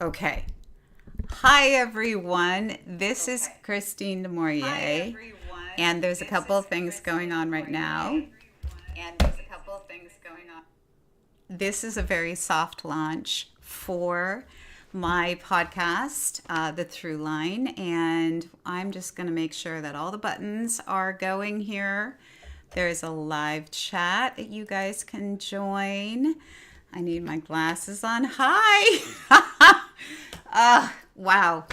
Okay. Hi, everyone. This is Krystene Du Maurier, and there's a couple of things going on right now. This is a very soft launch for my podcast, the Thru-Line, and I'm just going to make sure that all the buttons are going here. There's a live chat that you guys can join. I need my glasses on. Hi! Wow.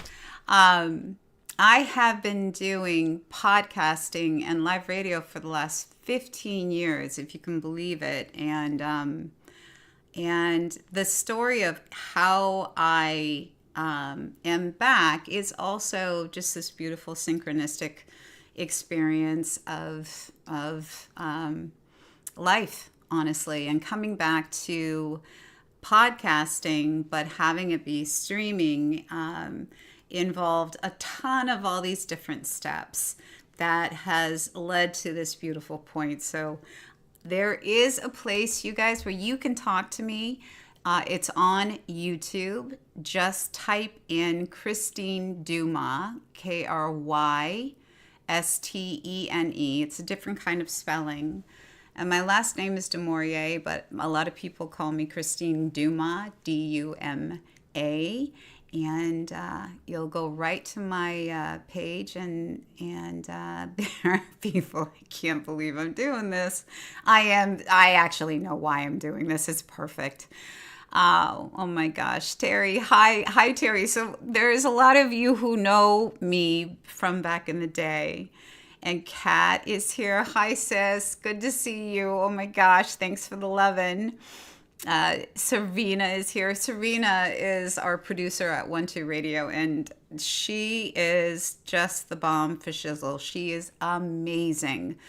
Um, I have been doing podcasting and live radio for the last 15 years, if you can believe it. And the story of how I am back is also just this beautiful synchronistic experience of life, honestly, and coming back to podcasting, but having it be streaming involved a ton of all these different steps that has led to this beautiful point. So there is a place, you guys, where you can talk to me. It's on YouTube. Just type in Krystene Du Maurier, Krystene. It's a different kind of spelling. And my last name is Du Maurier, but a lot of people call me Krystene Duma, Duma. And you'll go right to my page, and there are people. I can't believe I'm doing this. I actually know why I'm doing this. It's perfect. Oh my gosh, Terry. Hi, Terry. So there's a lot of you who know me from back in the day. And Kat is here. Hi, sis. Good to see you. Oh my gosh, thanks for the lovin'. Serena is here. Serena is our producer at 12 Radio, and she is just the bomb for shizzle. She is amazing.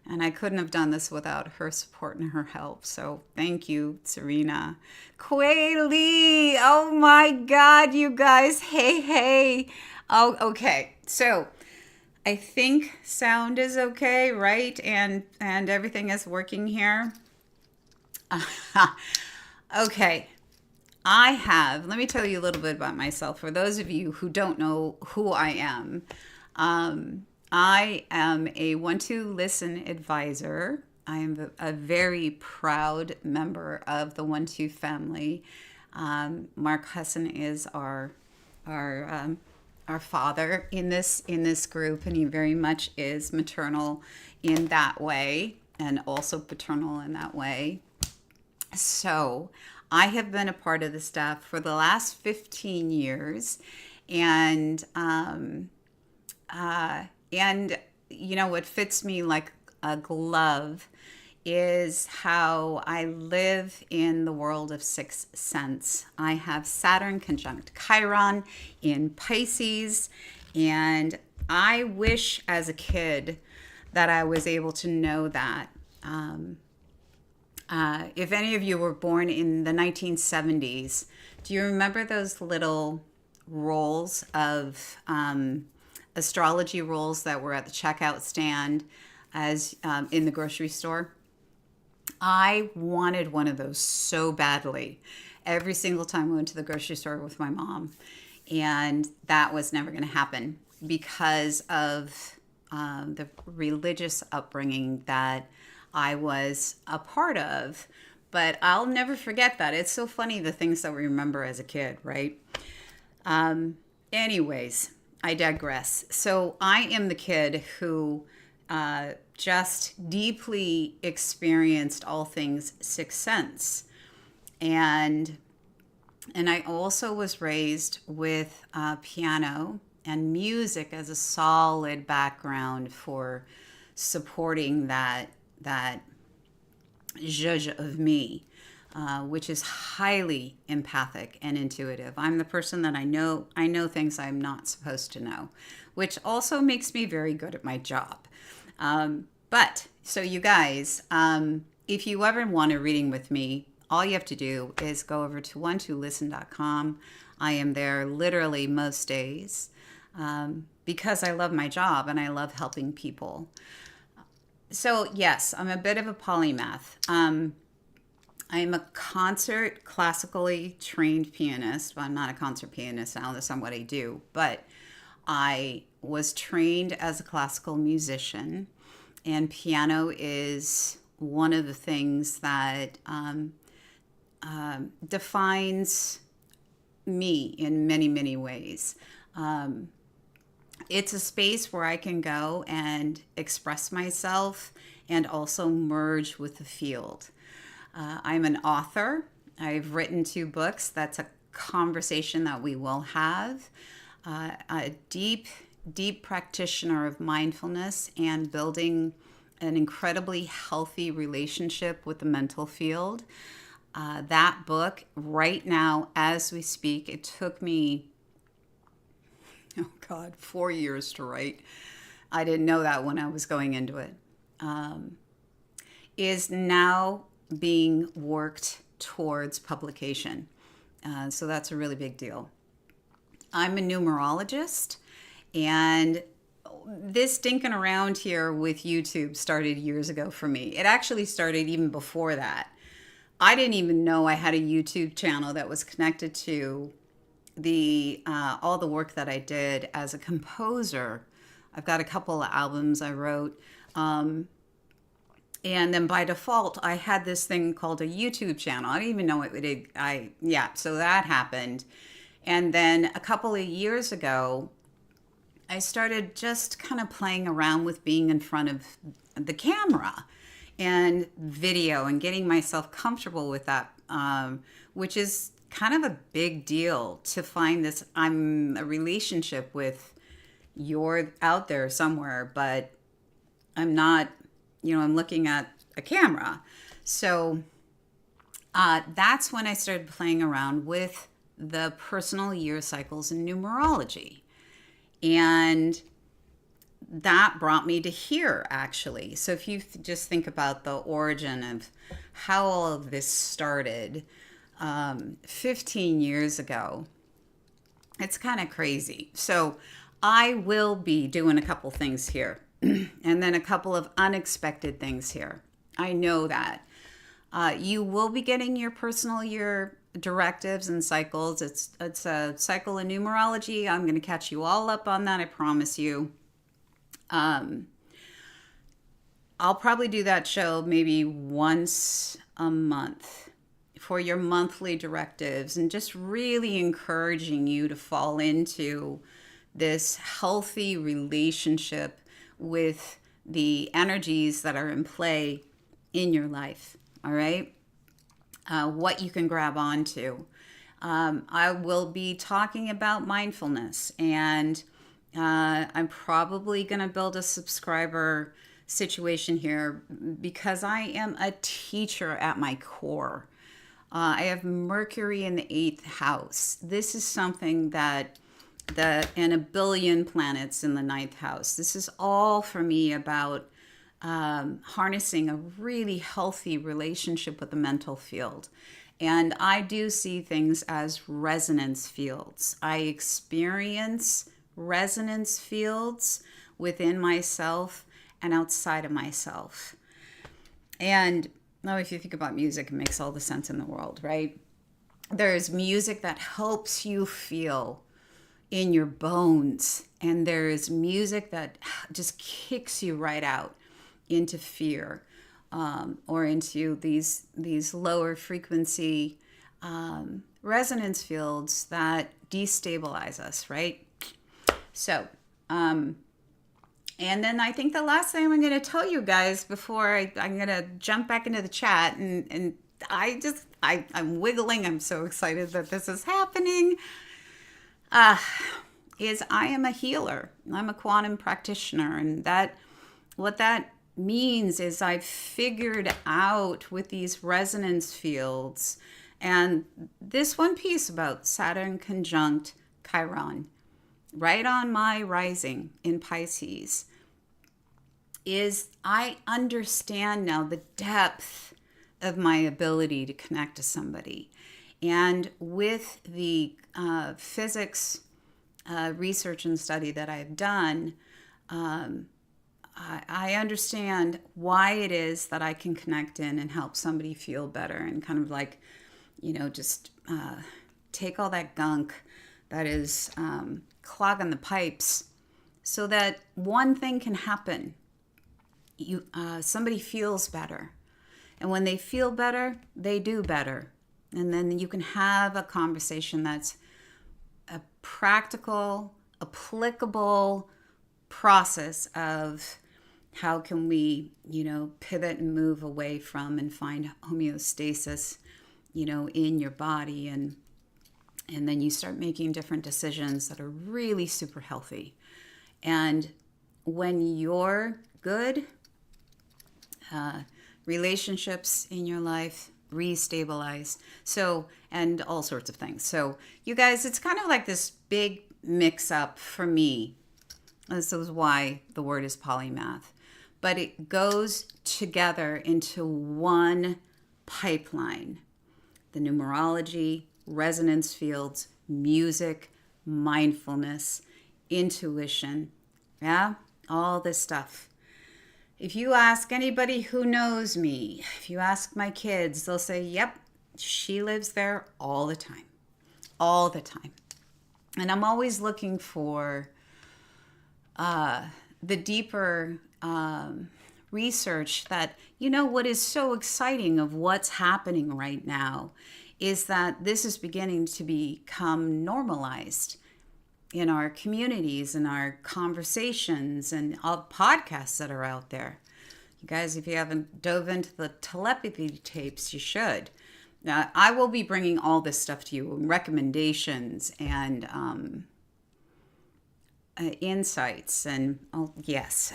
And I couldn't have done this without her support and her help. So thank you, Serena. Quay Lee. Oh my God, you guys. Hey. Oh, okay. So I think sound is okay, right? And everything is working here. Okay. Let me tell you a little bit about myself. For those of you who don't know who I am a 12 Listen advisor. I am a very proud member of the 12 family. Mark Husson is our father in this group, and he very much is maternal in that way, and also paternal in that way. So I have been a part of the staff for the last 15 years, and what fits me like a glove is how I live in the world of sixth sense. I have Saturn conjunct Chiron in Pisces, and I wish as a kid that I was able to know that. If any of you were born in the 1970s, do you remember those little rolls of astrology rolls that were at the checkout stand as in the grocery store? I wanted one of those so badly every single time I went to the grocery store with my mom. And that was never going to happen because of the religious upbringing that I was a part of. But I'll never forget that. It's so funny, the things that we remember as a kid, right? Anyways, I digress. So I am the kid who just deeply experienced all things sixth sense. And I also was raised with piano and music as a solid background for supporting that zhuzh of me, which is highly empathic and intuitive. I'm the person that I know things I'm not supposed to know, which also makes me very good at my job. But so you guys, if you ever want a reading with me, all you have to do is go over to 12listen.com. I am there literally most days because I love my job and I love helping people. So yes, I'm a bit of a polymath. I'm a concert classically trained pianist. Well, I'm not a concert pianist now, that's not what I do, but I was trained as a classical musician, and piano is one of the things that defines me in many, many ways. It's a space where I can go and express myself and also merge with the field. I'm an author. I've written 2 books. That's a conversation that we will have. A deep, deep practitioner of mindfulness and building an incredibly healthy relationship with the mental field. That book, right now, as we speak, it took me, 4 years to write. I didn't know that when I was going into it. Is now being worked towards publication. So that's a really big deal. I'm a numerologist, and this dinking around here with YouTube started years ago for me. It actually started even before that. I didn't even know I had a YouTube channel that was connected to the all the work that I did as a composer. I've got a couple of albums I wrote. And then by default, I had this thing called a YouTube channel. I didn't even know it did. So that happened. And then a couple of years ago, I started just kind of playing around with being in front of the camera and video and getting myself comfortable with that, which is kind of a big deal to find this. I'm a relationship with you're out there somewhere, but I'm not, I'm looking at a camera. So that's when I started playing around with the personal year cycles in numerology. And that brought me to here, actually. So if you just think about the origin of how all of this started 15 years ago, it's kind of crazy. So I will be doing a couple things here and then a couple of unexpected things here. I know that. You will be getting your personal year directives and cycles. It's a cycle in numerology. I'm going to catch you all up on that, I promise you. I'll probably do that show maybe once a month for your monthly directives, and just really encouraging you to fall into this healthy relationship with the energies that are in play in your life. All right. What you can grab onto. I will be talking about mindfulness, and I'm probably going to build a subscriber situation here because I am a teacher at my core. I have Mercury in the 8th house. This is something and a billion planets in the 9th house. This is all for me about harnessing a really healthy relationship with the mental field. And I do see things as resonance fields. I experience resonance fields within myself and outside of myself. And now if you think about music, it makes all the sense in the world, right? There's music that helps you feel in your bones, and there's music that just kicks you right out into fear, or into these lower frequency resonance fields that destabilize us, right? So, and then I think the last thing I'm going to tell you guys before I'm going to jump back into the chat, and I'm wiggling. I'm so excited that this is happening. Is I am a healer. I'm a quantum practitioner, and what that means is I've figured out with these resonance fields, and this one piece about Saturn conjunct Chiron, right on my rising in Pisces, is I understand now the depth of my ability to connect to somebody. And with the physics research and study that I've done, I understand why it is that I can connect in and help somebody feel better and kind of like, just take all that gunk that is clogging the pipes so that one thing can happen. Somebody feels better. And when they feel better, they do better. And then you can have a conversation that's a practical, applicable process of how can we, pivot and move away from and find homeostasis, in your body. And then you start making different decisions that are really super healthy. And when you're good, relationships in your life restabilize. So, and all sorts of things. So, you guys, it's kind of like this big mix up for me. This is why the word is polymath. But it goes together into one pipeline. The numerology, resonance fields, music, mindfulness, intuition, all this stuff. If you ask anybody who knows me, if you ask my kids, they'll say, yep, she lives there all the time. All the time. And I'm always looking for the deeper research that, what is so exciting of what's happening right now is that this is beginning to become normalized in our communities and our conversations and all podcasts that are out there. You guys, if you haven't dove into the telepathy tapes, you should. Now, I will be bringing all this stuff to you, recommendations and insights. And yes,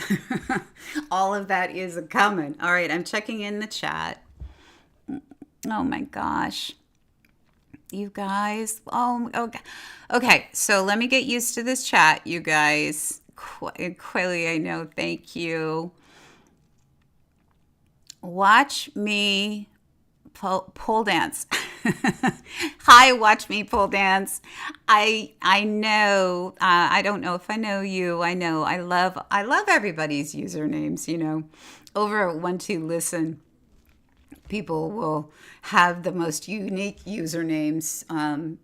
all of that is coming. All right, I'm checking in the chat. Oh my gosh. You guys. Oh, okay. Okay, so let me get used to this chat, you guys. Quilly, I know. Thank you. Watch me pole dance. Hi, watch me pole dance. I know. I don't know if I know you. I know. I love everybody's usernames. Over at 1-2-Listen. People will have the most unique usernames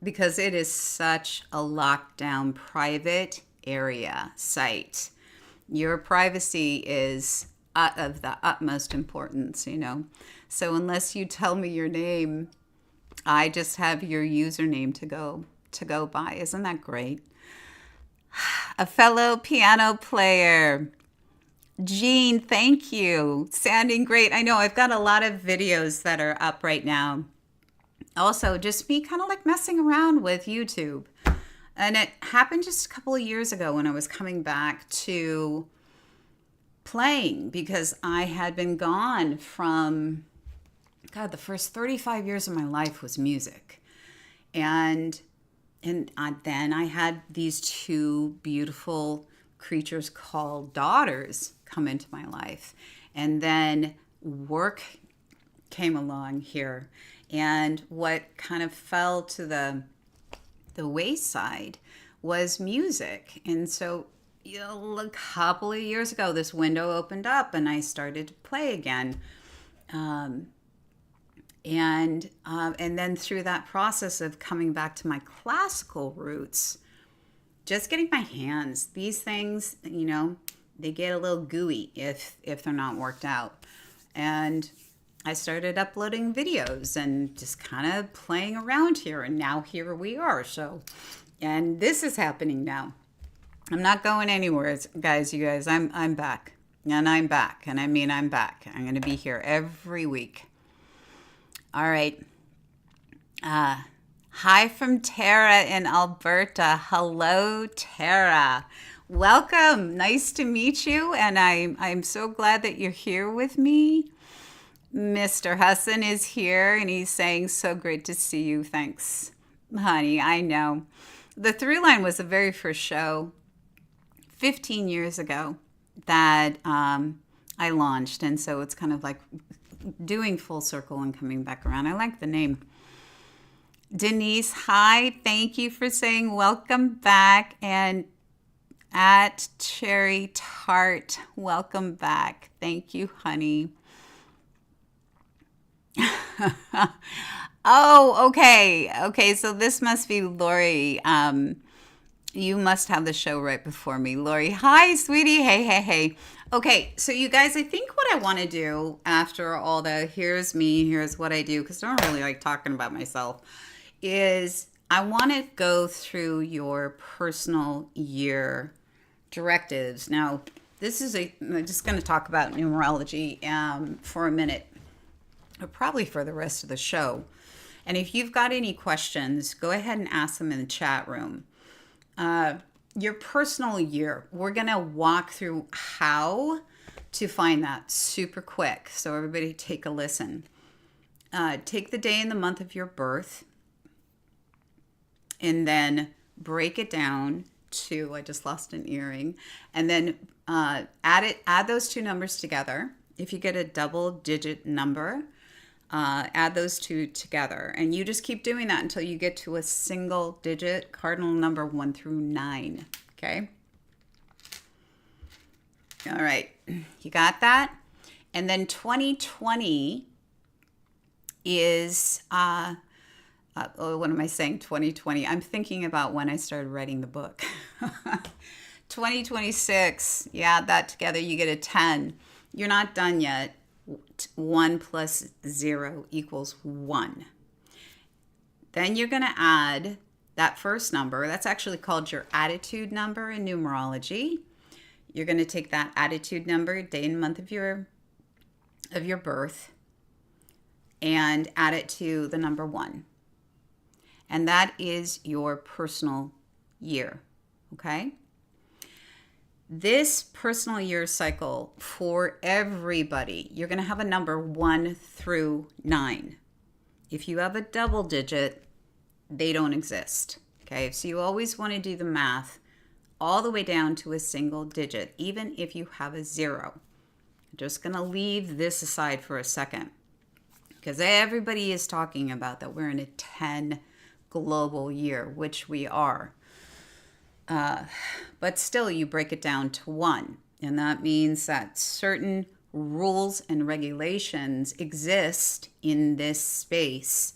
because it is such a lockdown private area site. Your privacy is of the utmost importance, So unless you tell me your name, I just have your username to go by. Isn't that great? A fellow piano player. Jean, thank you. Sounding great. I know I've got a lot of videos that are up right now. Also, just me kind of like messing around with YouTube. And it happened just a couple of years ago when I was coming back to playing because I had been gone from, the first 35 years of my life was music. And then I had these two beautiful creatures called daughters come into my life. And then work came along here. And what kind of fell to the wayside was music. And so, a couple of years ago, this window opened up and I started to play again. And then through that process of coming back to my classical roots, just getting my hands, these things, they get a little gooey if they're not worked out. And I started uploading videos and just kind of playing around here. And now here we are. And this is happening now. I'm not going anywhere, guys. You guys, I'm back. And I'm back. And I mean, I'm back. I'm going to be here every week. All right. Hi from Tara in Alberta. Hello, Tara. Welcome. Nice to meet you. And I'm so glad that you're here with me. Mr. Hassan is here and he's saying, so great to see you. Thanks, honey. I know. The Thru-Line was the very first show 15 years ago that I launched. And so it's kind of like doing full circle and coming back around. I like the name. Denise, hi. Thank you for saying welcome back. And At Cherry Tart, welcome back. Thank you, honey. Oh, okay. Okay, so this must be Lori. You must have the show right before me. Lori, hi, sweetie. Hey, hey, hey. Okay, so you guys, I think what I want to do after all the here's me, here's what I do, because I don't really like talking about myself, is I want to go through your personal year directives. Now, I'm just going to talk about numerology for a minute, or probably for the rest of the show. And if you've got any questions, go ahead and ask them in the chat room. Your personal year, we're going to walk through how to find that super quick. So everybody take a listen. Take the day and the month of your birth and then break it down to, I just lost an earring, and then add those two numbers together. If you get a double digit number, add those two together, and you just keep doing that until you get to a single digit cardinal number 1 through 9. Okay. All right. You got that? And then 2020 is, what am I saying? 2020. I'm thinking about when I started writing the book. 2026. Yeah, add that together. You get a 10. You're not done yet. 1 plus 0 equals 1. Then you're going to add that first number. That's actually called your attitude number in numerology. You're going to take that attitude number, day and month of your birth, and add it to the number 1. And that is your personal year. Okay? This personal year cycle for everybody, you're going to have a number 1 through 9. If you have a double digit, they don't exist. Okay, so you always want to do the math all the way down to a single digit, even if you have a 0. I'm just going to leave this aside for a second because everybody is talking about that we're in a 10 global year, which we are. But still, you break it down to 1. And that means that certain rules and regulations exist in this space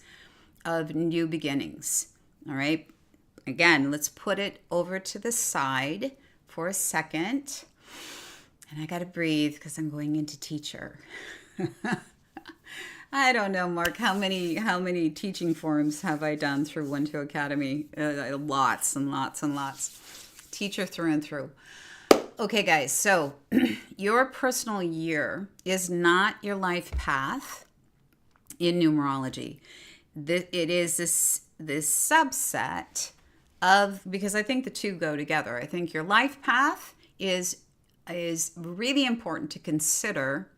of new beginnings. All right. Again, let's put it over to the side for a second. And I got to breathe because I'm going into teacher. I don't know, Mark, how many teaching forums have I done through 1-2 Academy? Lots and lots and lots. Teacher through and through. Okay, guys, so your personal year is not your life path in numerology. It is this subset of, because I think the two go together. I think your life path is really important to consider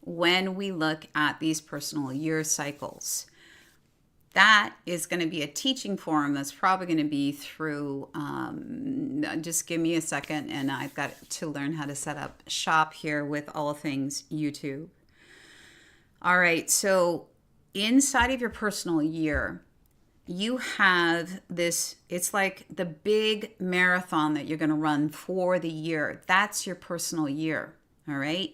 when we look at these personal year cycles. That is going to be a teaching forum that's probably going to be through, just give me a second, and I've got to learn how to set up shop here with all things YouTube. All right, so inside of your personal year, you have this, it's like the big marathon that you're going to run for the year. That's your personal year, all right?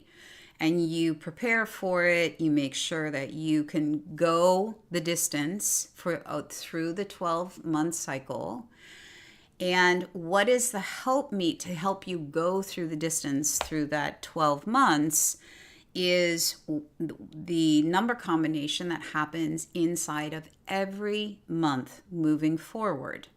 And you prepare for it. You make sure that you can go the distance through the 12-month cycle. And what is the helpmeet to help you go through the distance through that 12 months is the number combination that happens inside of every month moving forward.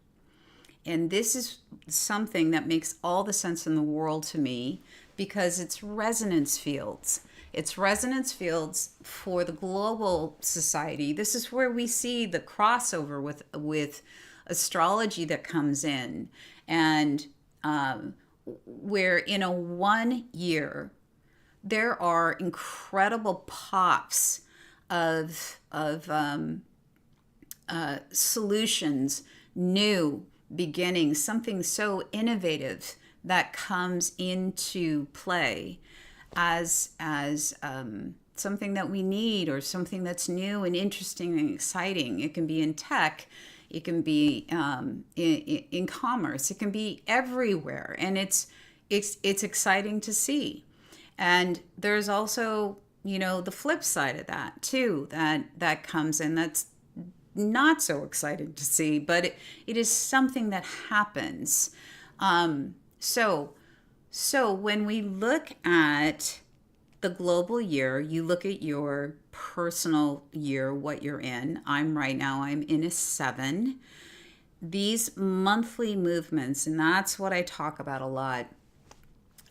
And this is something that makes all the sense in the world to me, because it's resonance fields. It's resonance fields for the global society. This is where we see the crossover with astrology that comes in. And where in a 1 year, there are incredible pops of solutions, new beginnings, something so innovative that comes into play as something that we need, or something that's new and interesting and exciting. It can be in tech, It can be in commerce. It can be everywhere, and it's exciting to see. And there's also, the flip side of that too, that comes in. That's not so exciting to see, but it is something that happens. So when we look at the global year, you look at your personal year, what you're in. I'm in a 7. These monthly movements, and that's what I talk about a lot,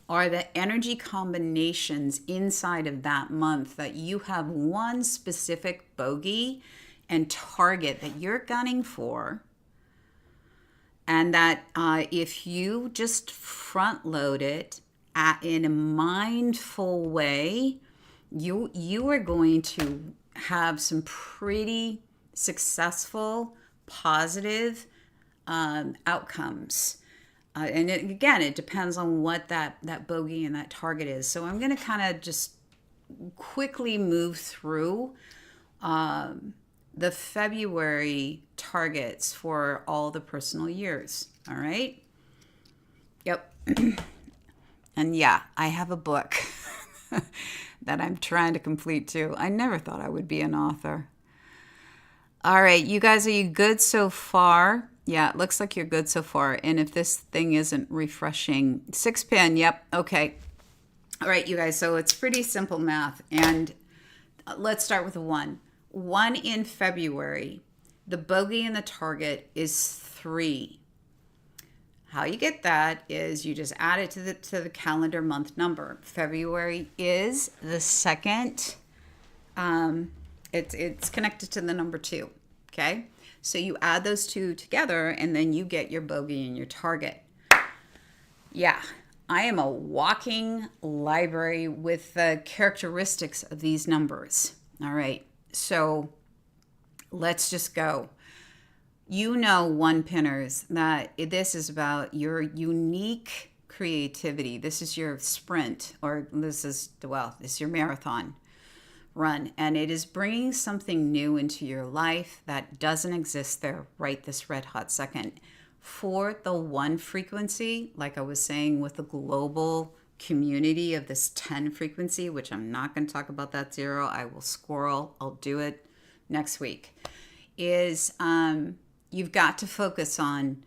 are the energy combinations inside of that month that you have one specific bogey and target that you're gunning for. And that if you just front load it in a mindful way, you are going to have some pretty successful, positive outcomes. And it depends on what that bogey and that target is. So I'm going to kind of just quickly move through the February targets for all the personal years. All right? Yep. And yeah, I have a book that I'm trying to complete too. I never thought I would be an author. All right, you guys, are you good so far? Yeah, it looks like you're good so far. And if this thing isn't refreshing, 6-pin, yep, okay. All right, you guys, so it's pretty simple math. And let's start with a 1. 1 in February, the bogey and the target is 3. How you get that is you just add it to the calendar month number. February is the 2nd. It's connected to the number 2. Okay, so you add those two together, and then you get your bogey and your target. Yeah, I am a walking library with the characteristics of these numbers. All right, so let's just go. 1-pinners, that this is about your unique creativity. This is your sprint, or this is your marathon run, and it is bringing something new into your life that doesn't exist there right this red hot second. For the 1 frequency, like I was saying, with the global community of this 10 frequency, which I'm not going to talk about that 0. I will squirrel. I'll do it next week. Is you've got to focus on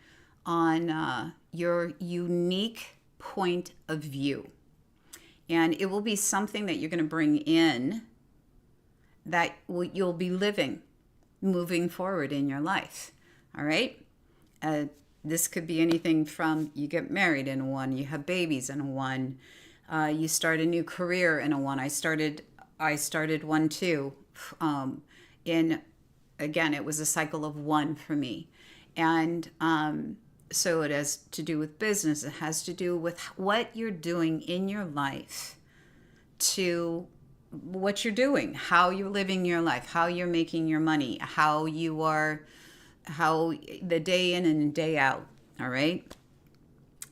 your unique point of view, and it will be something that you're going to bring in that you'll be living moving forward in your life. All right. This could be anything from you get married in a 1, you have babies in a 1, you start a new career in a 1. I started 1 too. Again, it was a cycle of 1 for me. And so it has to do with business. It has to do with what you're doing in your life, to what you're doing, how you're living your life, how you're making your money, how the day in and day out. All right.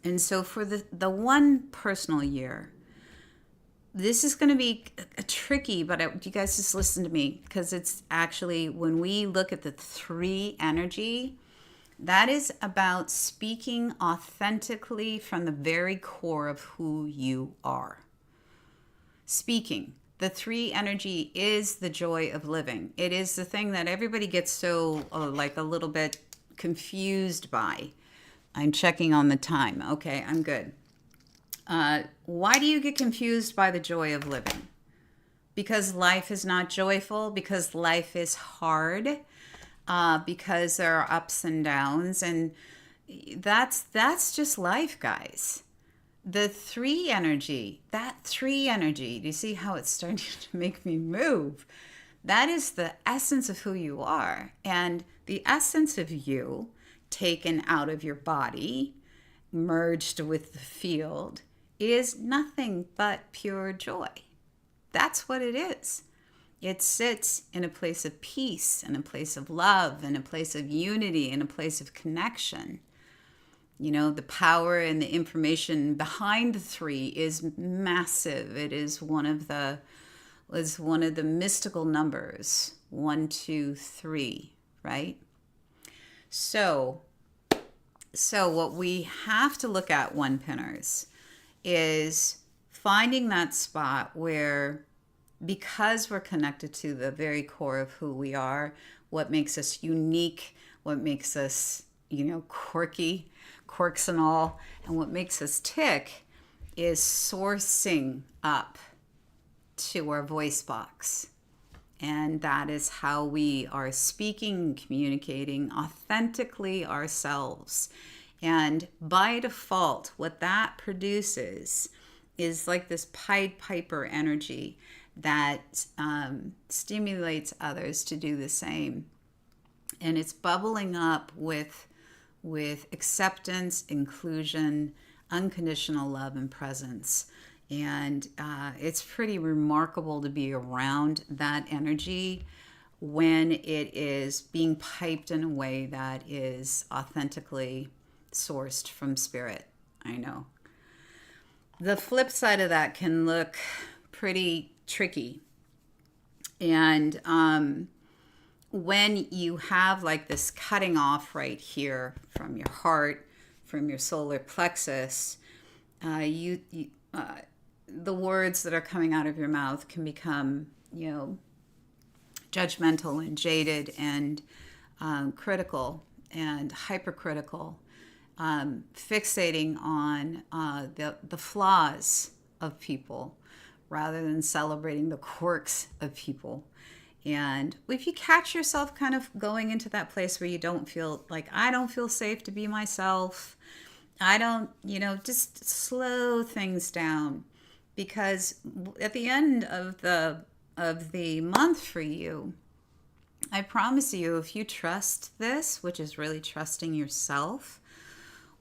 And so for the 1 personal year, this is going to be tricky, but you guys just listen to me, because it's actually, when we look at the 3 energy, that is about speaking authentically from the very core of who you are. Speaking. The 3 energy is the joy of living. It is the thing that everybody gets so like a little bit confused by. I'm checking on the time. Okay, I'm good. Why do you get confused by the joy of living? Because life is not joyful, because life is hard, because there are ups and downs, and that's just life, guys. The 3 energy, do you see how it's starting to make me move? That is the essence of who you are. And the essence of you, taken out of your body, merged with the field, is nothing but pure joy. That's what it is. It sits in a place of peace, in a place of love, in a place of unity, in a place of connection. The power and the information behind the 3 is massive. It is one of the mystical numbers, 1, 2, 3, right? So, so what we have to look at, one pinners, is finding that spot where, because we're connected to the very core of who we are, what makes us unique, what makes us, quirky, quirks and all, and what makes us tick is sourcing up to our voice box. And that is how we are speaking, communicating authentically ourselves. And by default, what that produces is like this Pied Piper energy that stimulates others to do the same. And it's bubbling up with acceptance, inclusion, unconditional love, and presence. And it's pretty remarkable to be around that energy when it is being piped in a way that is authentically sourced from spirit. I know. The flip side of that can look pretty tricky. And when you have like this cutting off right here from your heart, from your solar plexus, the words that are coming out of your mouth can become, judgmental and jaded and critical and hypercritical, fixating on the flaws of people rather than celebrating the quirks of people. And if you catch yourself kind of going into that place where you don't feel like, I don't feel safe to be myself, I don't, just slow things down. Because at the end of the month for you, I promise you, if you trust this, which is really trusting yourself,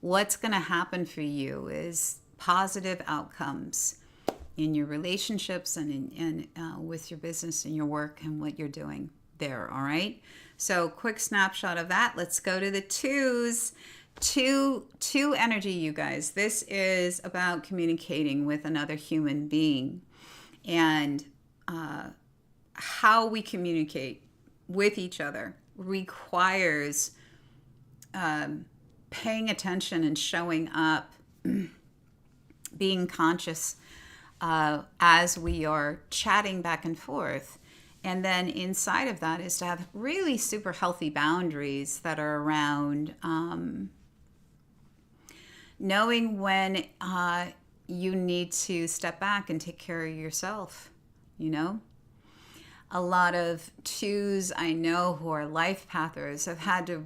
what's going to happen for you is positive outcomes in your relationships and in with your business and your work and what you're doing there. All right. So quick snapshot of that. Let's go to the twos. Two energy, you guys. This is about communicating with another human being, and how we communicate with each other requires paying attention and showing up, being conscious as we are chatting back and forth. And then inside of that is to have really super healthy boundaries that are around knowing when you need to step back and take care of yourself. A lot of twos I know who are life pathers have had to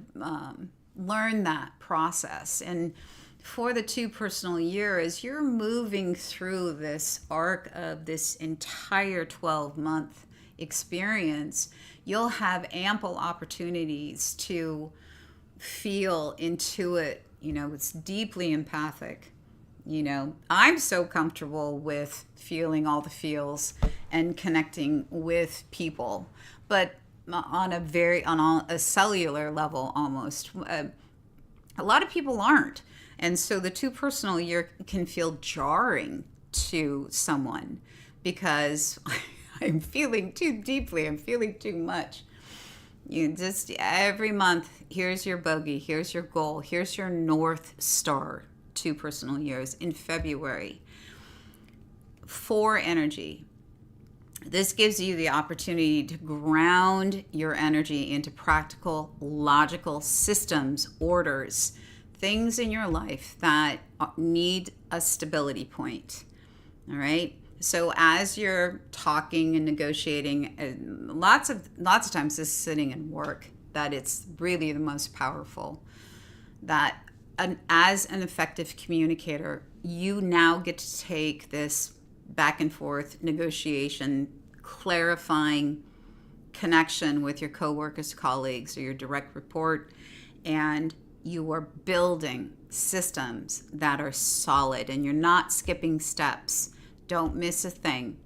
learn that process. And for the 2 personal year, as you're moving through this arc of this entire 12-month experience, you'll have ample opportunities to feel, intuit. It's deeply empathic. I'm so comfortable with feeling all the feels and connecting with people, but on a cellular level almost. A lot of people aren't. And so the 2 personal year can feel jarring to someone because I'm feeling too deeply, I'm feeling too much. You just, every month, here's your bogey, here's your goal, here's your North Star, 2 personal years in February. 4 energy. This gives you the opportunity to ground your energy into practical, logical systems, orders, things in your life that need a stability point. All right? So as you're talking and negotiating, and lots of times this is sitting in work, that it's really the most powerful. That as an effective communicator, you now get to take this back and forth negotiation, clarifying connection with your coworkers, colleagues, or your direct report, and you are building systems that are solid, and you're not skipping steps. Don't miss a thing.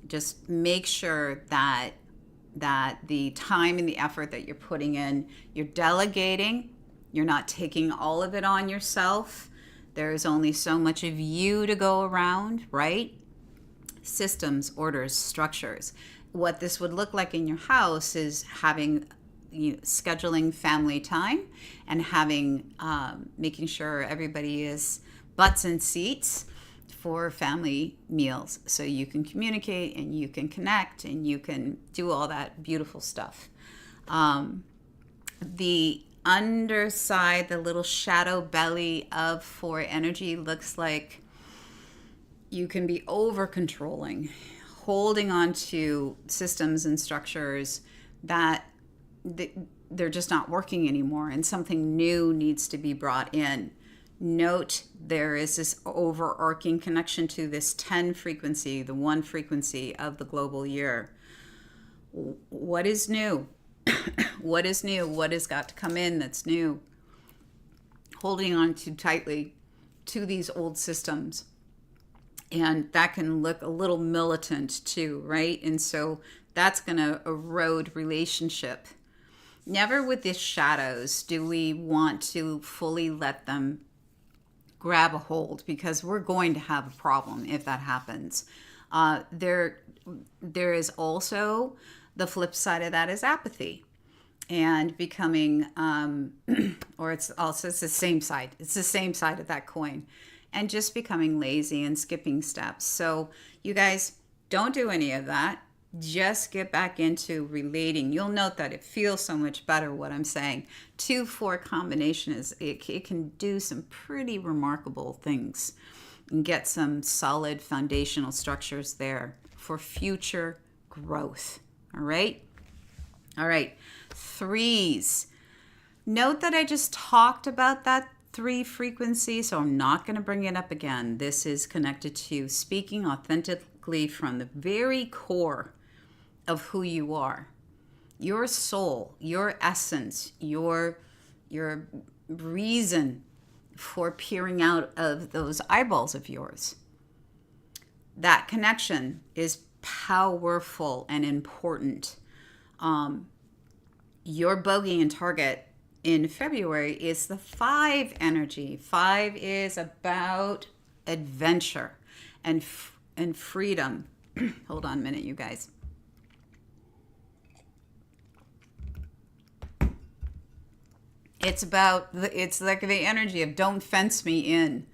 Just make sure that the time and the effort that you're putting in, you're delegating. You're not taking all of it on yourself. There's only so much of you to go around, right? Systems, orders, structures. What this would look like in your house is having, scheduling family time and having making sure everybody is butts in seats for family meals, so you can communicate and you can connect and you can do all that beautiful stuff. The underside, the little shadow belly of 4 energy looks like you can be over controlling, holding on to systems and structures that they're just not working anymore, and something new needs to be brought in. Note there is this overarching connection to this 10 frequency, the 1 frequency of the global year. What is new? What is new? What has got to come in that's new? Holding on too tightly to these old systems. And that can look a little militant too, right? And so that's going to erode relationship. Never with these shadows do we want to fully let them grab a hold, because we're going to have a problem if that happens. There is also the flip side of that is apathy and becoming, or it's the same side. It's the same side of that coin, and just becoming lazy and skipping steps. So you guys, don't do any of that. Just get back into relating. You'll note that it feels so much better, what I'm saying. 2-4 combination it can do some pretty remarkable things and get some solid foundational structures there for future growth. All right? All right. 3s. Note that I just talked about that 3 frequency, so I'm not going to bring it up again. This is connected to speaking authentically from the very core of who you are, your soul, your essence, your reason for peering out of those eyeballs of yours. That connection is powerful and important. Your bogey and target in February is the 5 energy. 5 is about adventure and freedom. Hold on a minute, you guys. It's like the energy of don't fence me in.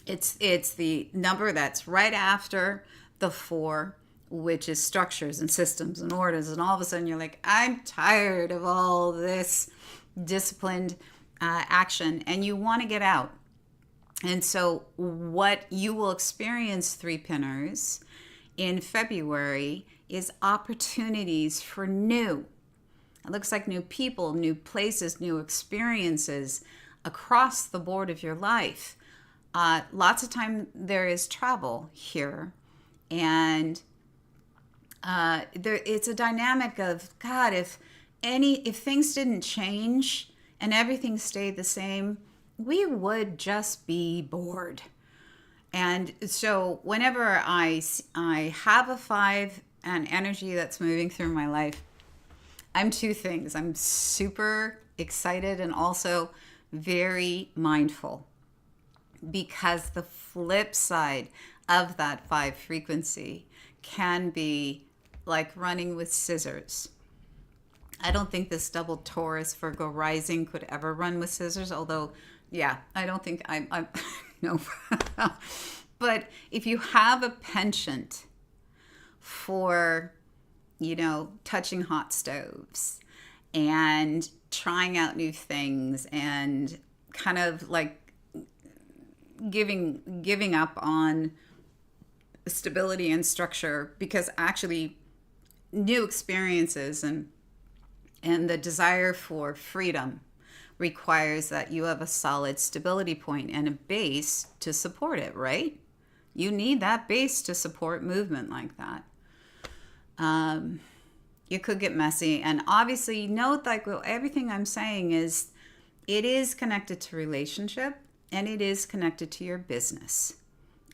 It's the number that's right after the 4, which is structures and systems and orders. And all of a sudden you're like, I'm tired of all this disciplined action, and you want to get out. And so what you will experience, 3-pinners, in February is opportunities for new. It looks like new people, new places, new experiences across the board of your life. Lots of time there is travel here. And it's a dynamic of, God, if things didn't change and everything stayed the same, we would just be bored. And so whenever I have a 5 and energy that's moving through my life, I'm 2 things. I'm super excited and also very mindful, because the flip side of that 5 frequency can be like running with scissors. I don't think this double Taurus Virgo rising could ever run with scissors, although, yeah, I don't think I'm no. But if you have a penchant for, touching hot stoves and trying out new things and kind of like giving up on stability and structure, because actually new experiences and the desire for freedom requires that you have a solid stability point and a base to support it, right? You need that base to support movement like that. It could get messy. And obviously, note that everything I'm saying is, it is connected to relationship, and it is connected to your business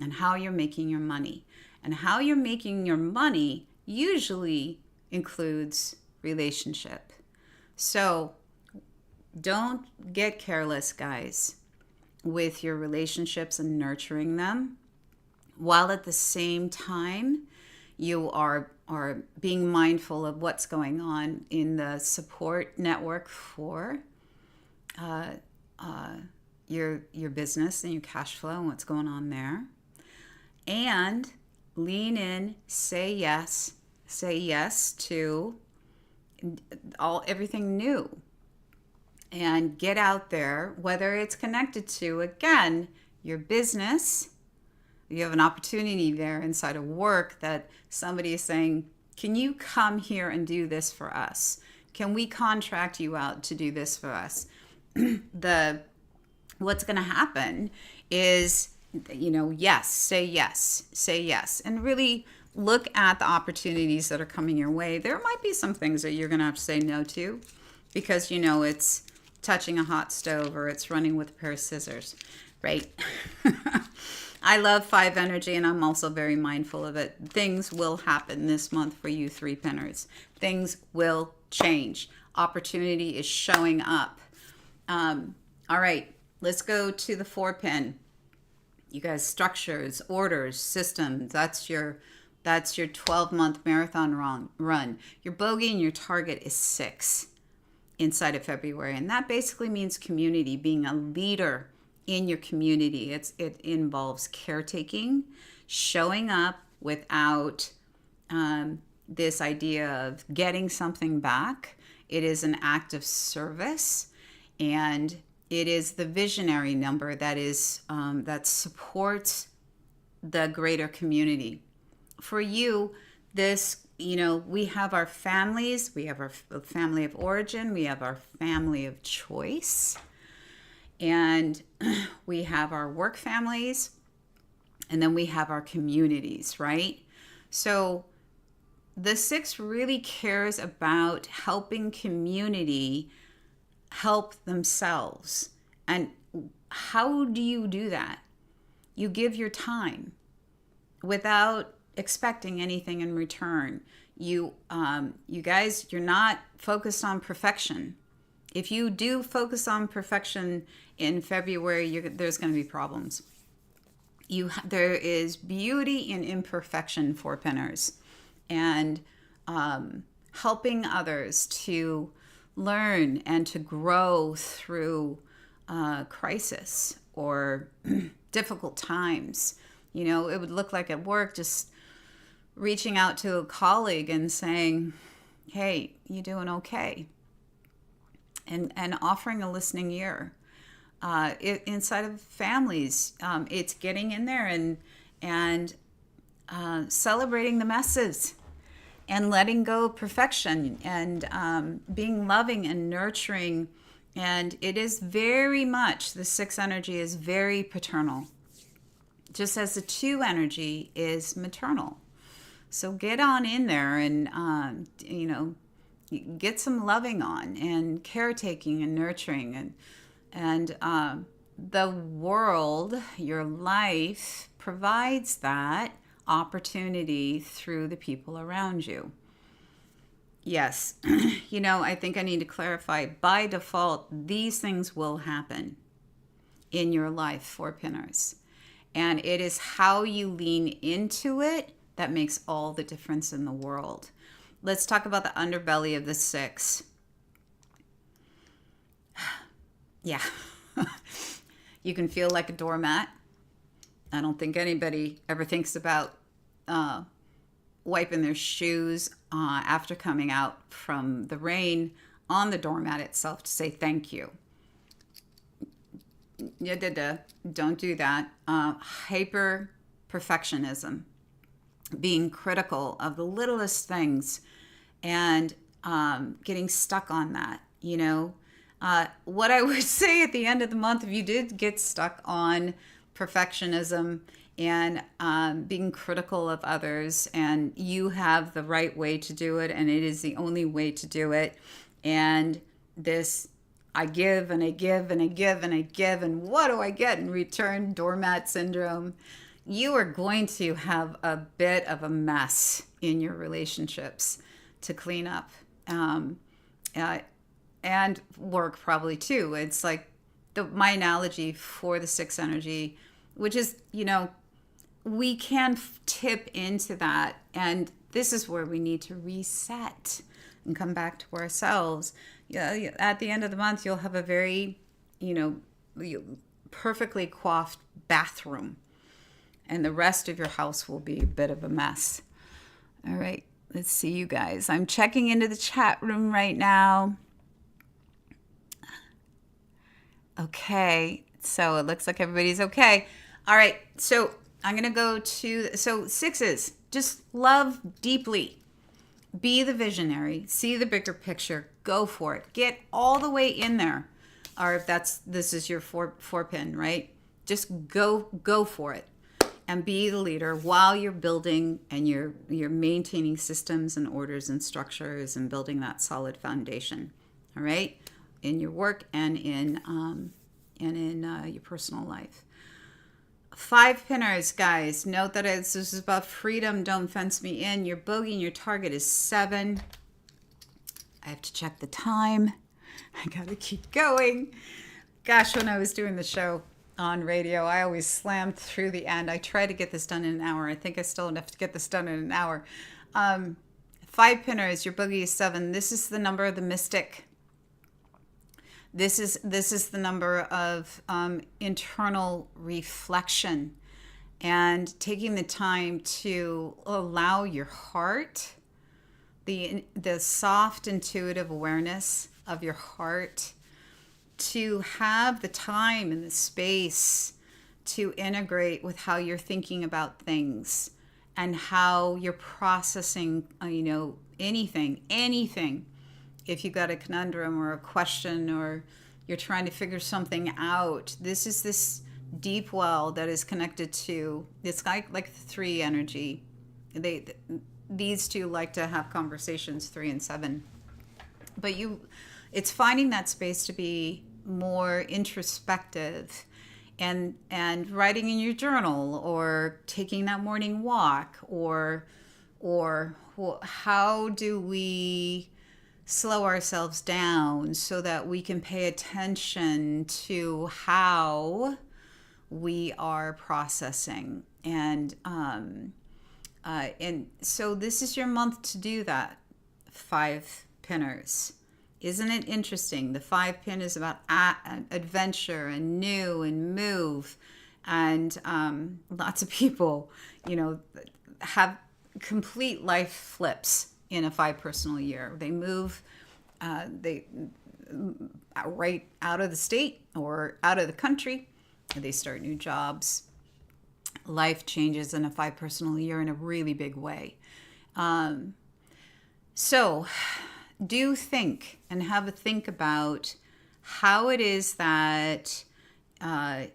and how you're making your money. And how you're making your money usually includes relationship. So don't get careless, guys, with your relationships and nurturing them, while at the same time you are or being mindful of what's going on in the support network for your business and your cash flow and what's going on there. And lean in, say yes to everything new, and get out there, whether it's connected to, again, your business. You have an opportunity there inside of work that somebody is saying, can you come here and do this for us? Can we contract you out to do this for us? What's going to happen is, yes, say yes, and really look at the opportunities that are coming your way. There might be some things that you're going to have to say no to because, it's touching a hot stove or it's running with a pair of scissors, right? I love 5 energy, and I'm also very mindful of it. Things will happen this month for you 3-pinners. Things will change. Opportunity is showing up. All right, let's go to the 4-pin. You guys, structures, orders, systems. That's your 12-month marathon run. Your bogey and your target is 6 inside of February, and that basically means community, being a leader in your community. It involves caretaking, showing up without this idea of getting something back. It is an act of service, and it is the visionary number that supports the greater community. For you, this, we have our families, we have our family of origin, we have our family of choice, and we have our work families, and then we have our communities, right? So the 6 really cares about helping community help themselves. And how do you do that? You give your time without expecting anything in return. You guys, you're not focused on perfection. If you do focus on perfection in February, there's going to be problems. There is beauty in imperfection for 4-pinners, and helping others to learn and to grow through crisis or difficult times. It would look like at work, just reaching out to a colleague and saying, hey, you doing okay? And offering a listening ear. Inside of families, it's getting in there and celebrating the messes and letting go of perfection and being loving and nurturing. And it is very much, the 6 energy is very paternal, just as the 2 energy is maternal. So get on in there and, get some loving on and caretaking and nurturing, and the world, your life, provides that opportunity through the people around you. Yes, I think I need to clarify, by default, these things will happen in your life, 4-pinners. And it is how you lean into it that makes all the difference in the world. Let's talk about the underbelly of the 6. Yeah. You can feel like a doormat. I don't think anybody ever thinks about wiping their shoes after coming out from the rain on the doormat itself to say thank you. Don't do that. Hyper perfectionism, being critical of the littlest things, and getting stuck on that. What I would say at the end of the month, if you did get stuck on perfectionism and being critical of others, and you have the right way to do it, and it is the only way to do it, and this I give and I give and I give and I give, and what do I get in return? Doormat syndrome. You are going to have a bit of a mess in your relationships to clean up, and work probably too. It's like my analogy for the 6 energy, which is, we can tip into that. And this is where we need to reset and come back to ourselves. Yeah, at the end of the month, you'll have a very, perfectly coiffed bathroom, and the rest of your house will be a bit of a mess. All right, let's see, you guys. I'm checking into the chat room right now. Okay, so it looks like everybody's okay. All right, so I'm going to go to, sixes, just love deeply. Be the visionary, see the bigger picture, go for it. Get all the way in there. Or if this is your four pin, right? Just go for it. And be the leader while you're building and you're maintaining systems and orders and structures and building that solid foundation. All right, in your work and in your personal life. 5 pinners, guys. Note that this is about freedom. Don't fence me in. Your bogey and your target is 7. I have to check the time. I gotta keep going. Gosh, when I was doing the show on radio, I always slammed through the end. I try to get this done in an hour. I think I still have to get this done in an hour. 5 pinners. Your bogey is 7. This is the number of the mystic. This is the number of internal reflection and taking the time to allow your heart, the soft intuitive awareness of your heart, to have the time and the space to integrate with how you're thinking about things and how you're processing, anything. If you got a conundrum or a question or you're trying to figure something out, this is this deep well that is connected to, it's like the 3 energy. These two like to have conversations, 3 and 7. But it's finding that space to be more introspective and writing in your journal or taking that morning walk or how do we slow ourselves down so that we can pay attention to how we are processing. And so this is your month to do that. 5 pinners. Isn't it interesting? The 5 pin is about adventure and new and move. And lots of people, have complete life flips in a 5 personal year. They move, right out of the state or out of the country. They start new jobs. Life changes in a 5 personal year in a really big way. So do think and have a think about how it is that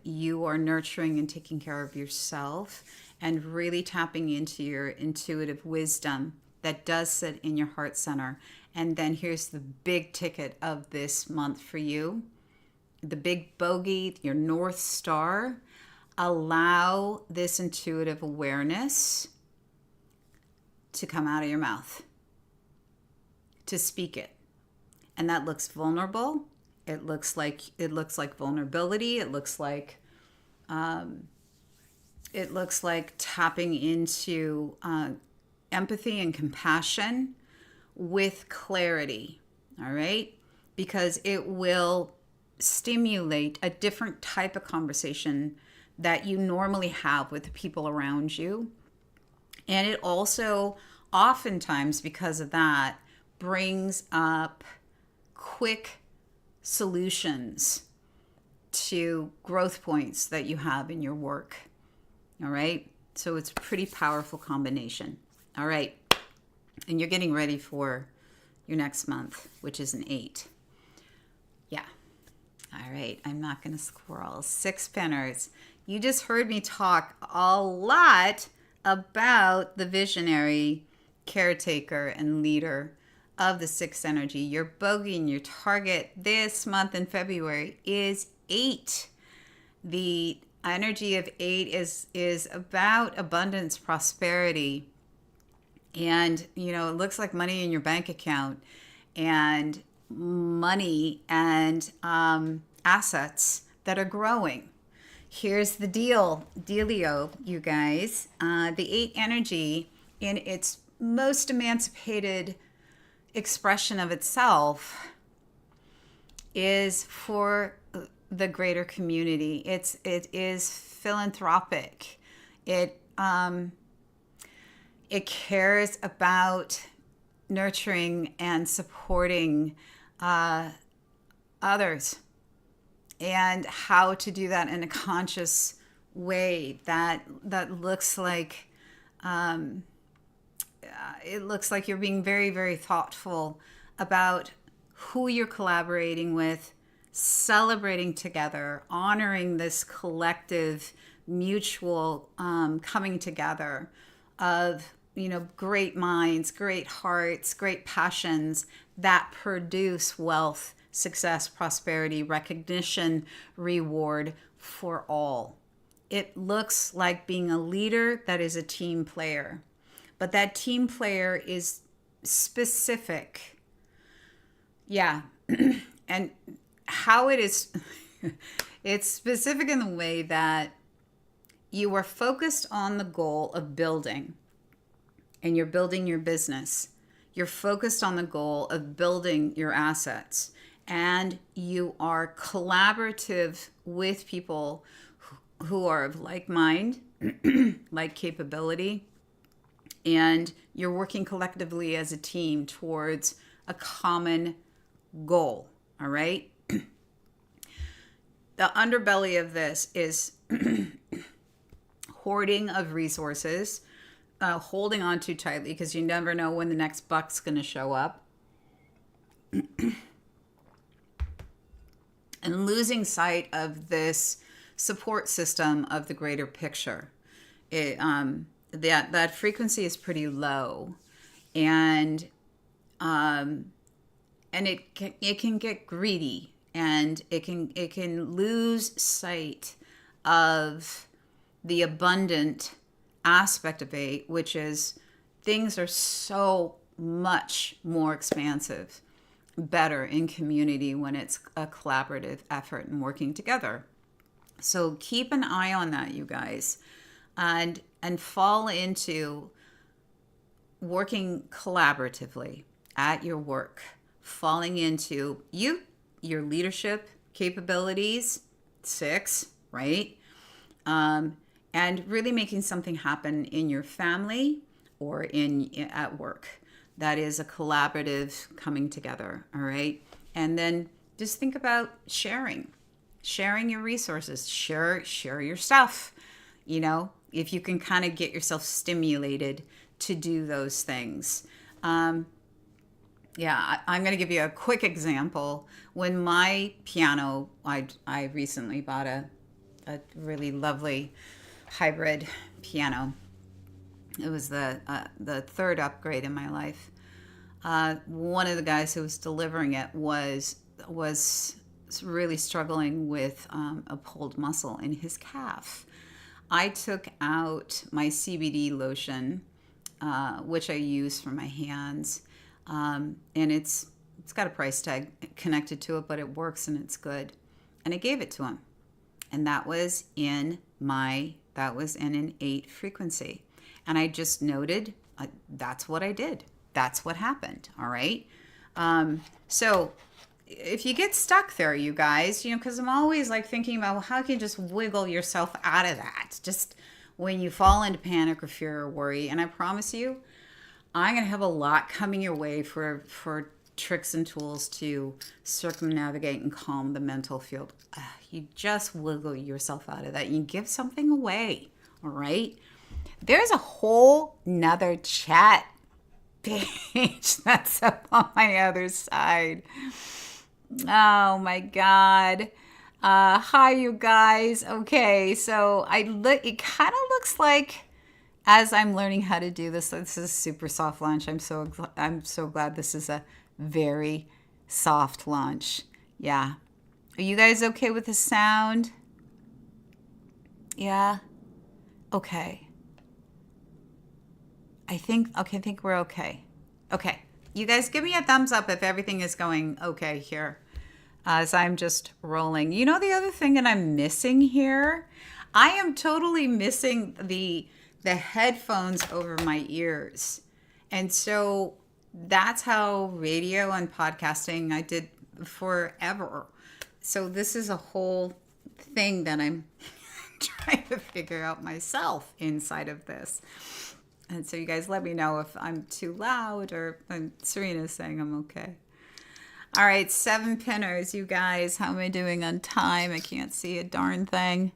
you are nurturing and taking care of yourself and really tapping into your intuitive wisdom that does sit in your heart center. And then here's the big ticket of this month for you. The big bogey, your North Star. Allow this intuitive awareness to come out of your mouth, to speak it. And that looks vulnerable. It looks like vulnerability. It looks like tapping into empathy and compassion with clarity, all right? Because it will stimulate a different type of conversation that you normally have with the people around you. And it also, oftentimes because of that, brings up quick solutions to growth points that you have in your work, all right? So it's a pretty powerful combination. All right, and you're getting ready for your next month, which is an 8. Yeah. All right, I'm not going to squirrel. 6 pinners. You just heard me talk a lot about the visionary, caretaker, and leader of the 6th energy. Your bogey and your target this month in February is 8. The energy of 8 is about abundance, prosperity, and, it looks like money in your bank account and money and assets that are growing. Here's the dealio, you guys. The 8 energy, in its most emancipated expression of itself, is for the greater community. It is philanthropic. It cares about nurturing and supporting others, and how to do that in a conscious way that looks like it looks like you're being very, very thoughtful about who you're collaborating with, celebrating together, honoring this collective, mutual coming together of, great minds, great hearts, great passions that produce wealth, success, prosperity, recognition, reward for all. It looks like being a leader that is a team player, but that team player is specific. Yeah. And how it is, it's specific in the way that you are focused on the goal of building, and you're building your business. You're focused on the goal of building your assets, and you are collaborative with people who are of like mind, like capability, and you're working collectively as a team towards a common goal. All right. The underbelly of this is hoarding of resources, holding on too tightly because you never know when the next buck's going to show up, and losing sight of this support system of the greater picture. That frequency is pretty low, and it can get greedy, and it can lose sight of the abundant aspect of 8, which is things are so much more expansive, better in community when it's a collaborative effort and working together. So keep an eye on that, you guys, and fall into working collaboratively at your work, falling into your leadership capabilities, 6, right? And really making something happen in your family or at work. That is a collaborative coming together, all right? And then just think about sharing your resources, share your stuff, if you can kind of get yourself stimulated to do those things. I'm going to give you a quick example. When my piano, I recently bought a really lovely hybrid piano. It was the third upgrade in my life. One of the guys who was delivering it was really struggling with a pulled muscle in his calf. I took out my CBD lotion, which I use for my hands, and it's got a price tag connected to it, but it works and it's good. And I gave it to him, and that was in an 8 frequency. And I just noted, that's what I did. That's what happened. All right. So if you get stuck there, you guys, because I'm always like thinking about, well, how can you just wiggle yourself out of that? Just when you fall into panic or fear or worry. And I promise you, I'm going to have a lot coming your way for tricks and tools to circumnavigate and calm the mental field. You just wiggle yourself out of that. You give something away. All right. There's a whole nother chat page that's up on my other side. Oh my God. Hi, you guys. Okay. So it kind of looks like, as I'm learning how to do this is a super soft launch. I'm so glad this is a very soft launch. Yeah. Are you guys okay with the sound? Yeah. Okay. I think we're okay. Okay. You guys give me a thumbs up if everything is going okay here. as I'm just rolling. You know, the other thing that I'm missing here, I am totally missing the headphones over my ears. And so that's how radio and podcasting I did forever. So this is a whole thing that I'm trying to figure out myself inside of this. And so you guys let me know if I'm too loud or Serena's saying I'm okay. All right, 7 pinners, you guys. How am I doing on time? I can't see a darn thing.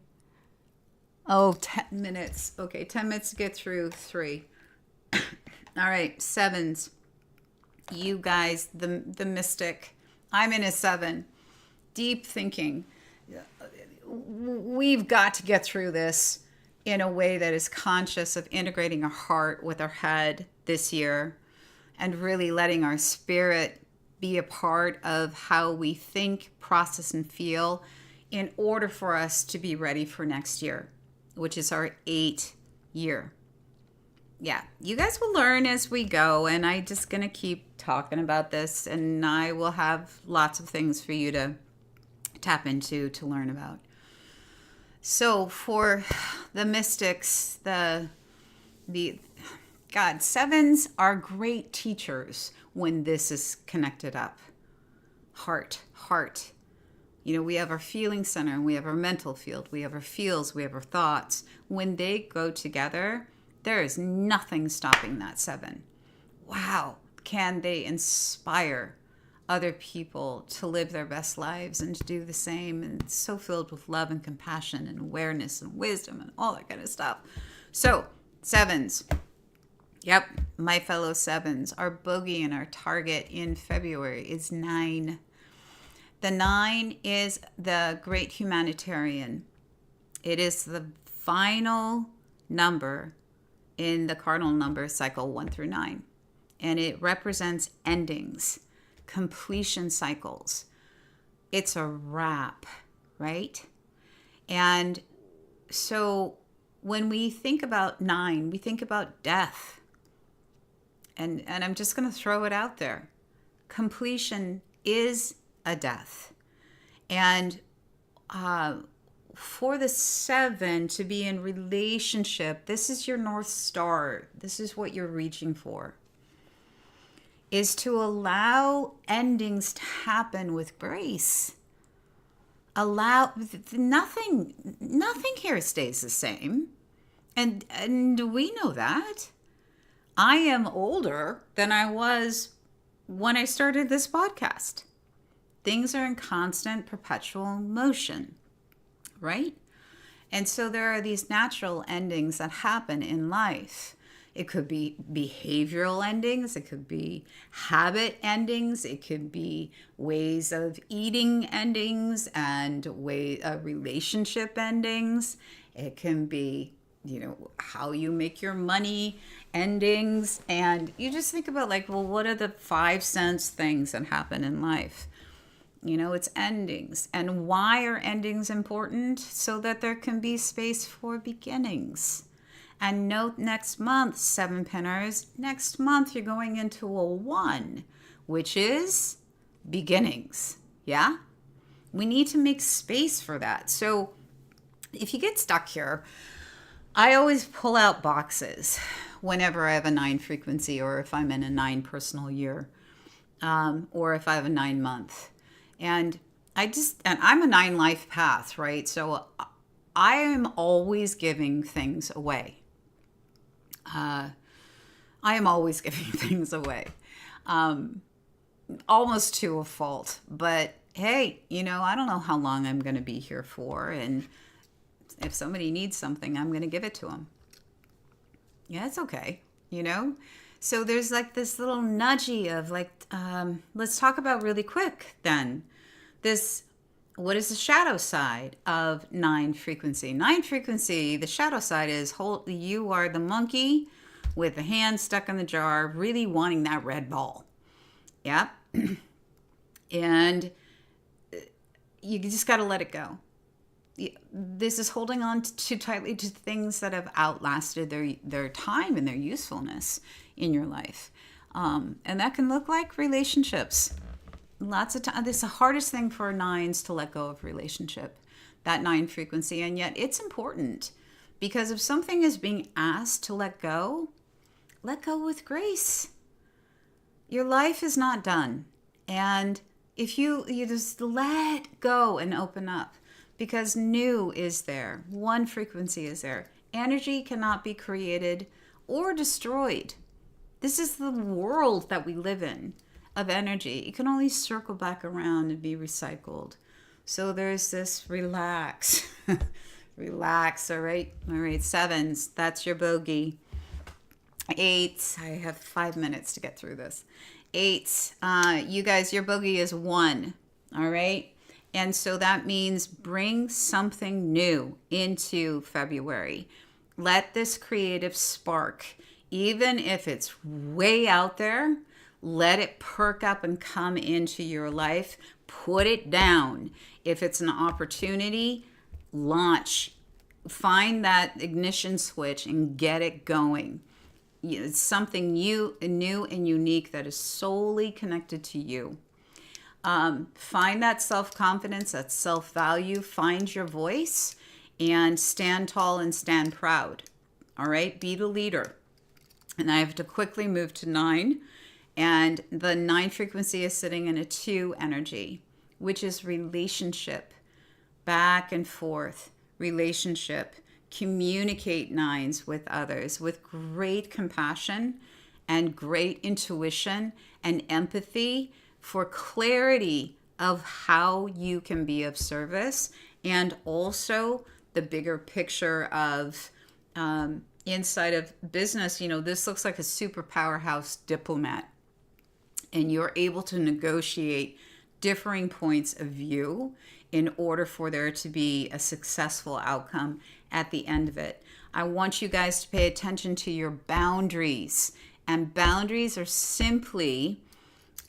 Oh, 10 minutes. Okay, 10 minutes to get through 3. All right, 7s. You guys, the mystic. I'm in a 7. Deep thinking. We've got to get through this in a way that is conscious of integrating our heart with our head this year and really letting our spirit be a part of how we think, process, and feel in order for us to be ready for next year, which is our 8th year. Yeah, you guys will learn as we go, and I'm just going to keep talking about this, and I will have lots of things for you to tap into to learn about. So for the mystics, the 7s are great teachers when this is connected up. Heart. You know, we have our feeling center and we have our mental field. We have our feels, we have our thoughts. When they go together, there is nothing stopping that 7. Wow, can they inspire other people to live their best lives and to do the same, and it's so filled with love and compassion and awareness and wisdom and all that kind of stuff. So 7s. Yep, my fellow 7s. Our bogey and our target in February is 9. The 9 is the great humanitarian. It is the final number in the cardinal number cycle 1 through 9. And it represents endings, completion cycles. It's a wrap, right? And so when we think about 9, we think about death. And I'm just going to throw it out there. Completion is a death. And for the 7 to be in relationship, this is your North Star. This is what you're reaching for. Is to allow endings to happen with grace. Allow nothing here stays the same. And we know that. I am older than I was when I started this podcast. Things are in constant, perpetual motion, right? And so there are these natural endings that happen in life. It could be behavioral endings. It could be habit endings. It could be ways of eating endings and relationship endings. It can be, how you make your money endings. And you just think about what are the 5 sense things that happen in life? It's endings. And why are endings important? So that there can be space for beginnings. And note next month, 7 pinners, next month you're going into a 1, which is beginnings. Yeah? We need to make space for that. So if you get stuck here, I always pull out boxes whenever I have a 9 frequency, or if I'm in a 9 personal year, or if I have a 9 month. And I'm a 9 life path, right? So I am always giving things away. I am always giving things away, almost to a fault. But hey, I don't know how long I'm going to be here for. And if somebody needs something, I'm going to give it to them. Yeah, it's okay, So there's this little nudgy of let's talk about really quick then. What is the shadow side of 9 frequency? 9 frequency, the shadow side is you are the monkey with the hand stuck in the jar, really wanting that red ball. Yep. And you just got to let it go. This is holding on too tightly to things that have outlasted their time and their usefulness in your life. And that can look like relationships. lots of time. This is the hardest thing for nines to let go of relationship, that 9 frequency. And yet it's important, because if something is being asked to let go with grace. Your life is not done. And if you just let go and open up, because new is there, 1 frequency is there. Energy cannot be created or destroyed. This is the world that we live in of energy. It can only circle back around and be recycled. So there's this relax. Relax, all right? All right, 7s, that's your bogey. 8, I have 5 minutes to get through this. 8, you guys, your bogey is 1, all right? And so that means bring something new into February. Let this creative spark, even if it's way out there, let it perk up and come into your life. Put it down. If it's an opportunity, launch. Find that ignition switch and get it going. It's something new and unique that is solely connected to you. Find that self-confidence, that self-value. Find your voice and stand tall and stand proud. All right? Be the leader. And I have to quickly move to 9. And the 9 frequency is sitting in a 2 energy, which is relationship. Back and forth. Relationship. Communicate 9s with others with great compassion and great intuition and empathy for clarity of how you can be of service, and also the bigger picture of inside of business. You know, this looks like a super powerhouse diplomat, and you're able to negotiate differing points of view in order for there to be a successful outcome at the end of it. I want you guys to pay attention to your boundaries. And boundaries are simply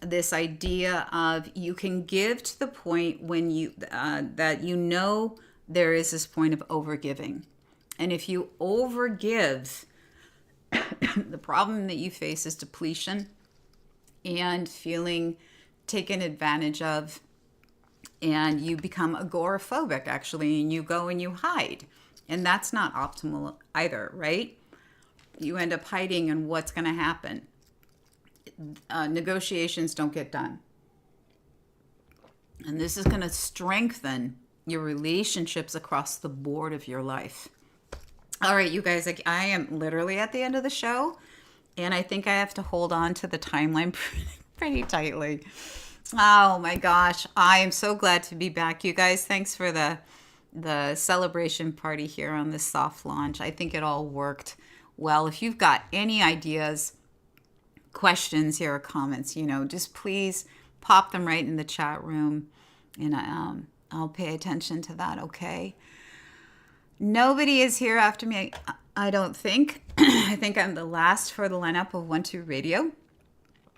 this idea of you can give to the point when you that you know there is this point of overgiving. And if you overgive, the problem that you face is depletion and feeling taken advantage of, and you become agoraphobic, actually, and you go and you hide. And that's not optimal either, right? You end up hiding, and what's going to happen? Negotiations don't get done. And this is going to strengthen your relationships across the board of your life. All right, you guys, I am literally at the end of the show, and I think I have to hold on to the timeline pretty tightly. Oh my gosh, I am so glad to be back, you guys. Thanks for the celebration party here on this soft launch. I think it all worked well. If you've got any ideas, questions here, or comments, just please pop them right in the chat room, and I'll pay attention to that, okay? Nobody is here after me, I don't think. I think I'm the last for the lineup of 1-2 Radio.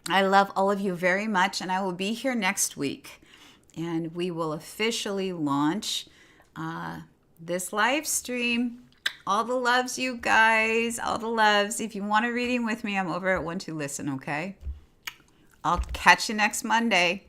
I love all of you very much, and I will be here next week, and we will officially launch this live stream. All the loves, you guys, all the loves. If you want a reading with me, I'm over at 1-2 Listen, okay? I'll catch you next Monday.